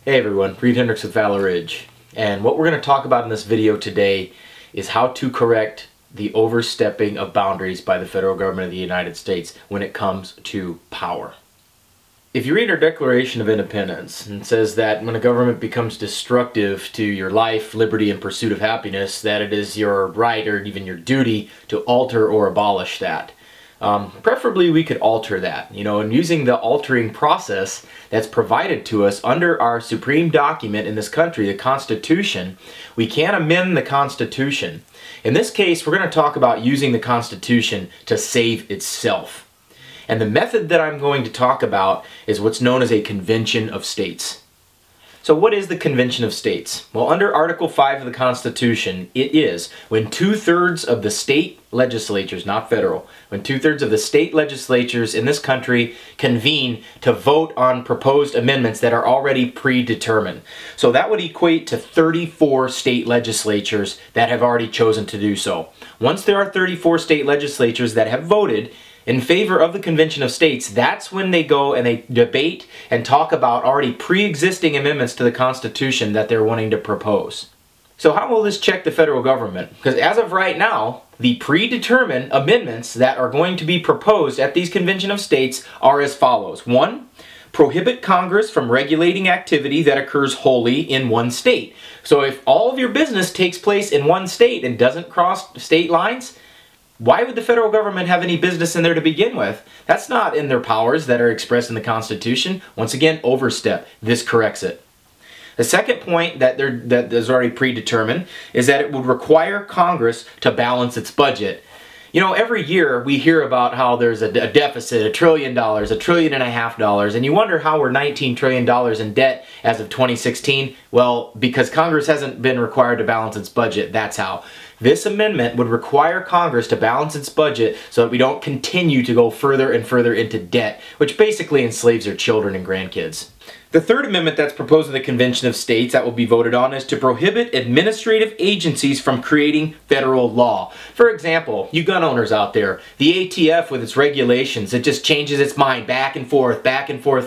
Hey everyone, Reid Henrichs with Ridge, and what we're going to talk about in this video today is how to correct the overstepping of boundaries by the federal government of the United States when it comes to power. If you read our Declaration of Independence, it says that when a government becomes destructive to your life, liberty, and pursuit of happiness, that it is your right or even your duty to alter or abolish that. Preferably we could alter that, and using the altering process that's provided to us under our supreme document in this country, the Constitution, we can amend the Constitution. In this case, we're going to talk about using the Constitution to save itself. And the method that I'm going to talk about is what's known as a Convention of States. So what is the Convention of States? Well, under Article 5 of the Constitution, it is when 2/3 of the state legislatures, not federal, when 2/3 of the state legislatures in this country convene to vote on proposed amendments that are already predetermined. So that would equate to 34 state legislatures that have already chosen to do so. Once there are 34 state legislatures that have voted in favor of the Convention of States, that's when they go and they debate and talk about already pre-existing amendments to the Constitution that they're wanting to propose. So how will this check the federal government? Because as of right now, the predetermined amendments that are going to be proposed at these Convention of States are as follows. 1. Prohibit Congress from regulating activity that occurs wholly in one state. So if all of your business takes place in one state and doesn't cross state lines, why would the federal government have any business in there to begin with? That's not in their powers that are expressed in the Constitution. Once again, overstep. This corrects it. The second point that is already predetermined is that it would require Congress to balance its budget. Every year we hear about how there's a deficit, $1 trillion, $1.5 trillion, and you wonder how we're $19 trillion in debt as of 2016. Well, because Congress hasn't been required to balance its budget, that's how. This amendment would require Congress to balance its budget so that we don't continue to go further and further into debt, which basically enslaves our children and grandkids. The third amendment that's proposed in the Convention of States that will be voted on is to prohibit administrative agencies from creating federal law. For example, you gun owners out there, the ATF with its regulations, it just changes its mind back and forth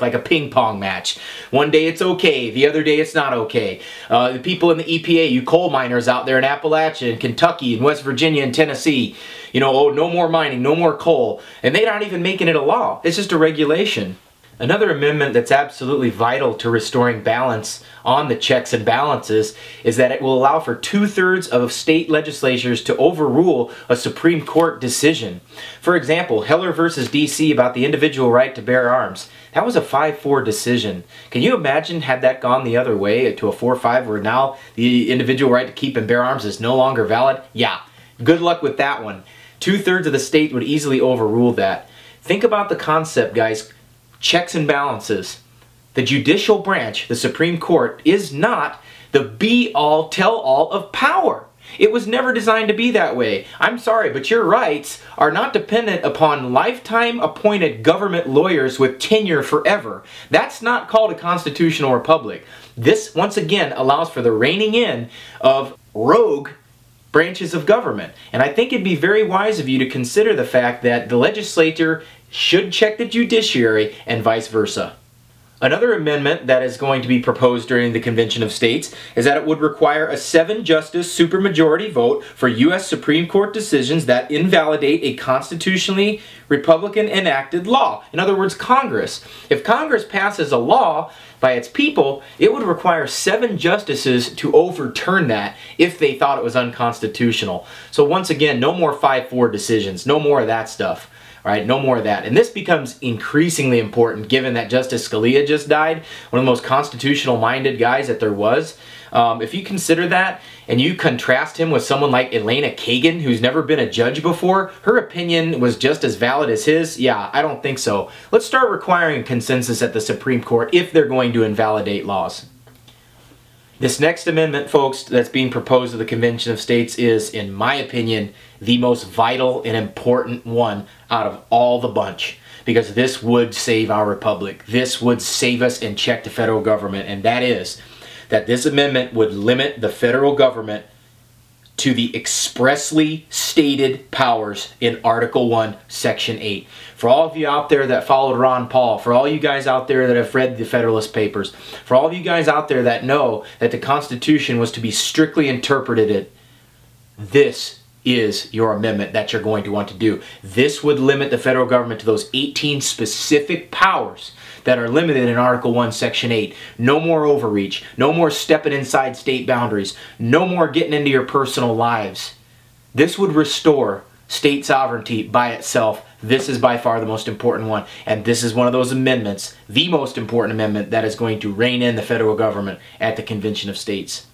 like a ping pong match. One day it's okay, the other day it's not okay. The people in the EPA, you coal miners out there in Appalachia, in Kentucky, in West Virginia, and Tennessee, oh, no more mining, no more coal, and they're not even making it a law. It's just a regulation. Another amendment that's absolutely vital to restoring balance on the checks and balances is that it will allow for 2/3 of state legislatures to overrule a Supreme Court decision. For example, Heller versus D.C. about the individual right to bear arms. That was a 5-4 decision. Can you imagine had that gone the other way to a 4-5 where now the individual right to keep and bear arms is no longer valid? Yeah, good luck with that one. 2/3 of the state would easily overrule that. Think about the concept, guys. Checks and balances. The judicial branch, the Supreme Court, is not the be-all, tell-all of power. It was never designed to be that way. I'm sorry, but your rights are not dependent upon lifetime appointed government lawyers with tenure forever. That's not called a constitutional republic. This, once again, allows for the reining in of rogue branches of government. And I think it'd be very wise of you to consider the fact that the legislature should check the judiciary and vice versa. Another amendment that is going to be proposed during the Convention of States is that it would require a 7-justice supermajority vote for U.S. Supreme Court decisions that invalidate a constitutionally Republican enacted law. In other words, Congress. If Congress passes a law by its people, it would require 7 justices to overturn that if they thought it was unconstitutional. So once again, no more 5-4 decisions, no more of that stuff. All right, no more of that. And this becomes increasingly important given that Justice Scalia just died, one of the most constitutional-minded guys that there was. If you consider that and you contrast him with someone like Elena Kagan, who's never been a judge before, her opinion was just as valid as his. Yeah, I don't think so. Let's start requiring consensus at the Supreme Court if they're going to invalidate laws. This next amendment, folks, that's being proposed to the Convention of States is, in my opinion, the most vital and important one out of all the bunch. Because this would save our republic. This would save us and check the federal government. And that is that this amendment would limit the federal government to the expressly stated powers in Article 1, Section 8. For all of you out there that followed Ron Paul, for all you guys out there that have read the Federalist Papers, for all of you guys out there that know that the Constitution was to be strictly interpreted, this is your amendment that you're going to want to do. This would limit the federal government to those 18 specific powers that are limited in Article 1, Section 8. No more overreach. No more stepping inside state boundaries. No more getting into your personal lives. This would restore state sovereignty by itself. This is by far the most important one. And this is one of those amendments, the most important amendment, that is going to rein in the federal government at the Convention of States.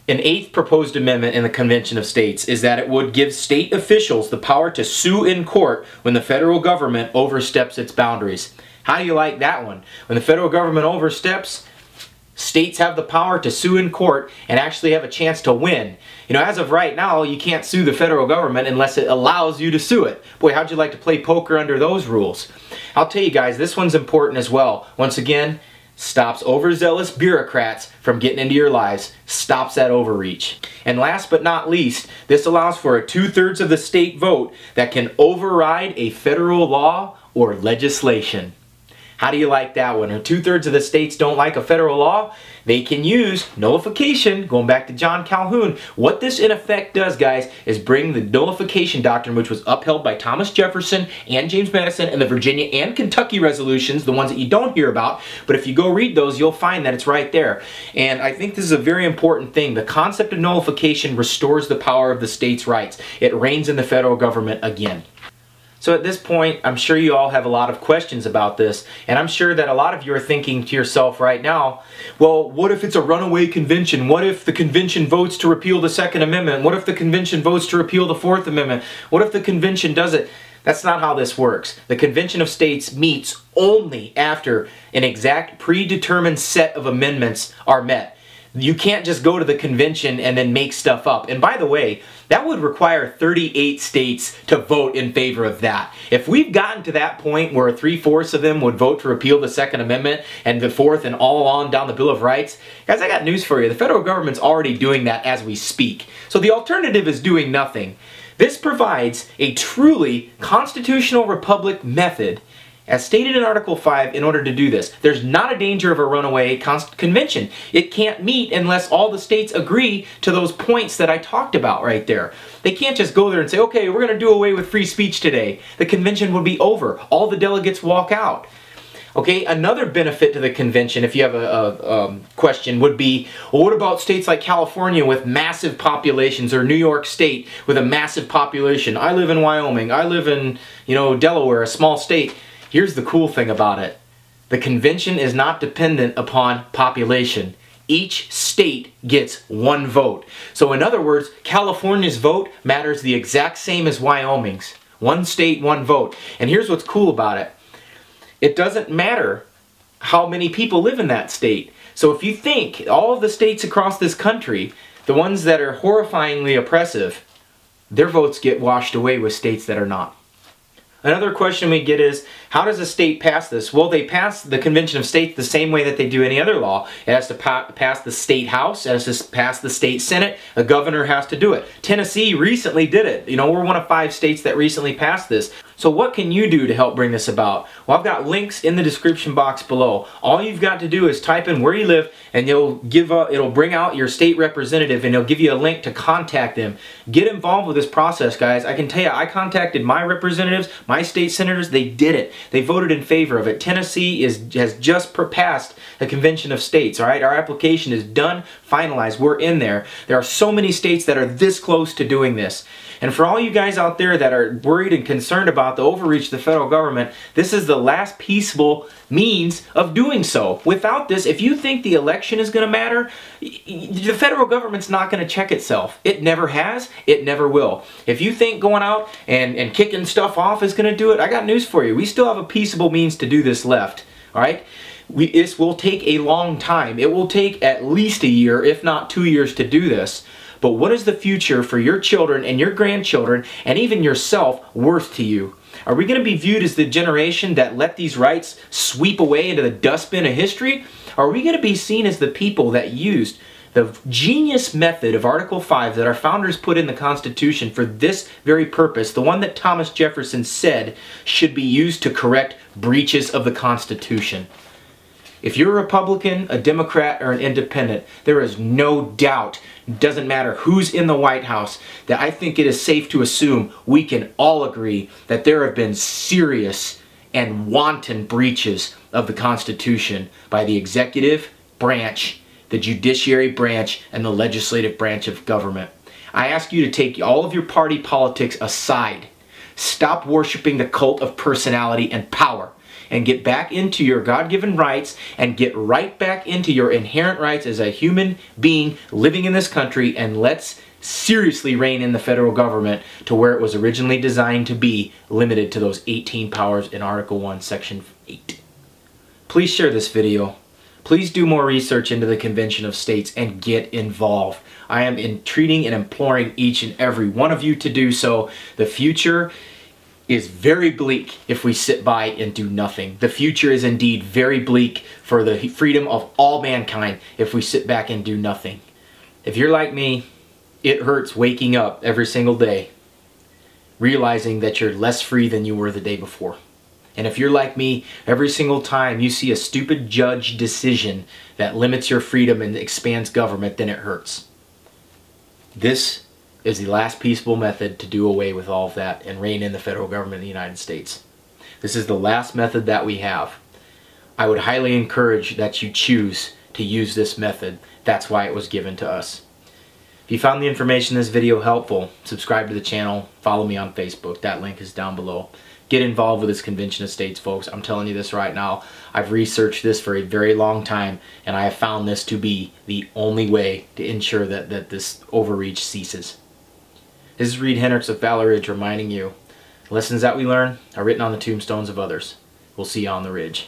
An eighth proposed amendment in the Convention of States is that it would give state officials the power to sue in court when the federal government oversteps its boundaries. How do you like that one? When the federal government oversteps, states have the power to sue in court and actually have a chance to win. You know, as of right now, you can't sue the federal government unless it allows you to sue it. Boy, how'd you like to play poker under those rules? I'll tell you guys, this one's important as well. Once again, stops overzealous bureaucrats from getting into your lives, stops that overreach. And last but not least, this allows for a 2/3 of the state vote that can override a federal law or legislation. How do you like that one? If 2/3 of the states don't like a federal law, they can use nullification, going back to John Calhoun. What this in effect does, guys, is bring the nullification doctrine, which was upheld by Thomas Jefferson and James Madison and the Virginia and Kentucky resolutions, the ones that you don't hear about, but if you go read those, you'll find that it's right there. And I think this is a very important thing. The concept of nullification restores the power of the states' rights. It reins in the federal government again. So at this point, I'm sure you all have a lot of questions about this, and I'm sure that a lot of you are thinking to yourself right now, well, what if it's a runaway convention? What if the convention votes to repeal the Second Amendment? What if the convention votes to repeal the Fourth Amendment? What if the convention does it? That's not how this works. The Convention of States meets only after an exact predetermined set of amendments are met. You can't just go to the convention and then make stuff up. And by the way, that would require 38 states to vote in favor of that. If we've gotten to that point where 3/4 of them would vote to repeal the Second Amendment and the Fourth and all on down the Bill of Rights, guys, I got news for you. The federal government's already doing that as we speak. So the alternative is doing nothing. This provides a truly constitutional republic method, as stated in Article 5, in order to do this. There's not a danger of a runaway convention. It can't meet unless all the states agree to those points that I talked about right there. They can't just go there and say, okay, we're going to do away with free speech today. The convention would be over. All the delegates walk out. Okay, another benefit to the convention, if you have a question, would be, well, what about states like California with massive populations, or New York State with a massive population? I live in Wyoming. I live in, Delaware, a small state. Here's the cool thing about it. The convention is not dependent upon population. Each state gets one vote. So in other words, California's vote matters the exact same as Wyoming's. One state, one vote. And here's what's cool about it. It doesn't matter how many people live in that state. So if you think all of the states across this country, the ones that are horrifyingly oppressive, their votes get washed away with states that are not. Another question we get is, how does a state pass this? Well, they pass the Convention of States the same way that they do any other law. It has to pass the state house, it has to pass the state senate, a governor has to do it. Tennessee recently did it. We're one of 5 states that recently passed this. So what can you do to help bring this about? Well, I've got links in the description box below. All you've got to do is type in where you live, and it'll bring out your state representative, and it'll give you a link to contact them. Get involved with this process, guys. I can tell you, I contacted my representatives, my state senators. They did it. They voted in favor of it. Tennessee has just passed the Convention of States. All right, our application is done, finalized. We're in there. There are so many states that are this close to doing this. And for all you guys out there that are worried and concerned about the overreach of the federal government, this is the last peaceable means of doing so. Without this, if you think the election is going to matter, the federal government's not going to check itself. It never has. It never will. If you think going out and kicking stuff off is going to do it, I got news for you. We still have a peaceable means to do this left. All right? This will take a long time. It will take at least a year, if not 2 years, to do this. But what is the future for your children and your grandchildren and even yourself worth to you? Are we going to be viewed as the generation that let these rights sweep away into the dustbin of history? Or are we going to be seen as the people that used The genius method of Article 5 that our founders put in the Constitution for this very purpose, the one that Thomas Jefferson said should be used to correct breaches of the Constitution. If you're a Republican, a Democrat, or an Independent, there is no doubt, doesn't matter who's in the White House, that I think it is safe to assume we can all agree that there have been serious and wanton breaches of the Constitution by the executive branch, the judiciary branch, and the legislative branch of government. I ask you to take all of your party politics aside. Stop worshiping the cult of personality and power, and get back into your God-given rights and get right back into your inherent rights as a human being living in this country, and let's seriously rein in the federal government to where it was originally designed to be, limited to those 18 powers in Article 1, Section 8. Please share this video. Please do more research into the Convention of States and get involved. I am entreating and imploring each and every one of you to do so. The future is very bleak if we sit by and do nothing. The future is indeed very bleak for the freedom of all mankind if we sit back and do nothing. If you're like me, it hurts waking up every single day realizing that you're less free than you were the day before. And if you're like me, every single time you see a stupid judge decision that limits your freedom and expands government, then it hurts. This is the last peaceable method to do away with all of that and rein in the federal government of the United States. This is the last method that we have. I would highly encourage that you choose to use this method. That's why it was given to us. If you found the information in this video helpful, subscribe to the channel, follow me on Facebook. That link is down below. Get involved with this Convention of States, folks. I'm telling you this right now. I've researched this for a very long time, and I have found this to be the only way to ensure that this overreach ceases. This is Reid Henrichs of Valley Ridge reminding you, the lessons that we learn are written on the tombstones of others. We'll see you on the ridge.